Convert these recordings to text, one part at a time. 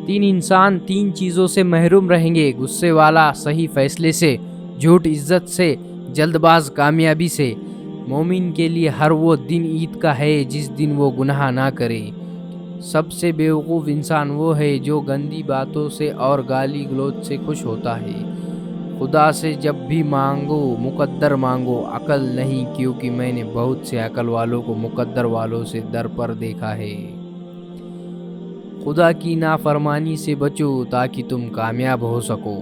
تین انسان تین چیزوں سے محروم رہیں گے: غصے والا صحیح فیصلے سے، جھوٹ عزت سے، جلد باز کامیابی سے۔ مومن کے لیے ہر وہ دن عید کا ہے جس دن وہ گناہ نہ کرے۔ سب سے بیوقوف انسان وہ ہے جو گندی باتوں سے اور گالی گلوچ سے خوش ہوتا ہے۔ خدا سے جب بھی مانگو مقدر مانگو، عقل نہیں، کیونکہ میں نے بہت سے عقل والوں کو مقدر والوں سے در پر دیکھا ہے۔ خدا کی نافرمانی سے بچو تاکہ تم کامیاب ہو سکو۔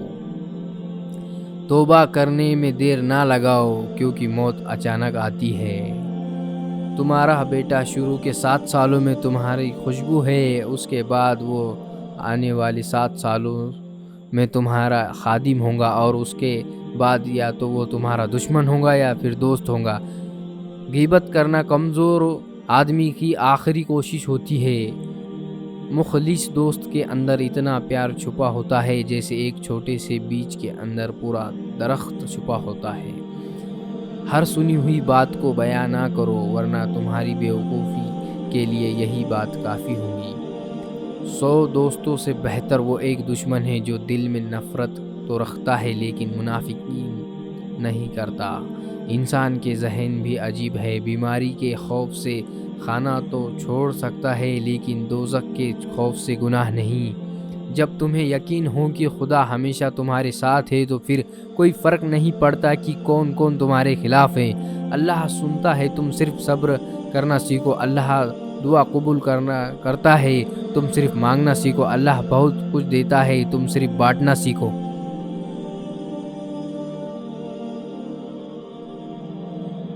توبہ کرنے میں دیر نہ لگاؤ کیونکہ موت اچانک آتی ہے۔ تمہارا بیٹا شروع کے 7 سالوں میں تمہاری خوشبو ہے، اس کے بعد وہ آنے والے 7 سالوں میں تمہارا خادم ہوگا، اور اس کے بعد یا تو وہ تمہارا دشمن ہوگا یا پھر دوست ہوگا۔ غیبت کرنا کمزور آدمی کی آخری کوشش ہوتی ہے۔ مخلص دوست کے اندر اتنا پیار چھپا ہوتا ہے جیسے ایک چھوٹے سے بیج کے اندر پورا درخت چھپا ہوتا ہے۔ ہر سنی ہوئی بات کو بیان نہ کرو ورنہ تمہاری بیوقوفی کے لیے یہی بات کافی ہوگی۔ 100 دوستوں سے بہتر وہ ایک دشمن ہے جو دل میں نفرت تو رکھتا ہے لیکن منافقی نہیں کرتا۔ انسان کے ذہن بھی عجیب ہے، بیماری کے خوف سے کھانا تو چھوڑ سکتا ہے لیکن دوزخ کے خوف سے گناہ نہیں۔ جب تمہیں یقین ہو کہ خدا ہمیشہ تمہارے ساتھ ہے تو پھر کوئی فرق نہیں پڑتا کہ کون کون تمہارے خلاف ہے۔ اللہ سنتا ہے، تم صرف صبر کرنا سیکھو۔ اللہ دعا قبول کرتا ہے، تم صرف مانگنا سیکھو۔ اللہ بہت کچھ دیتا ہے، تم صرف بانٹنا سیکھو۔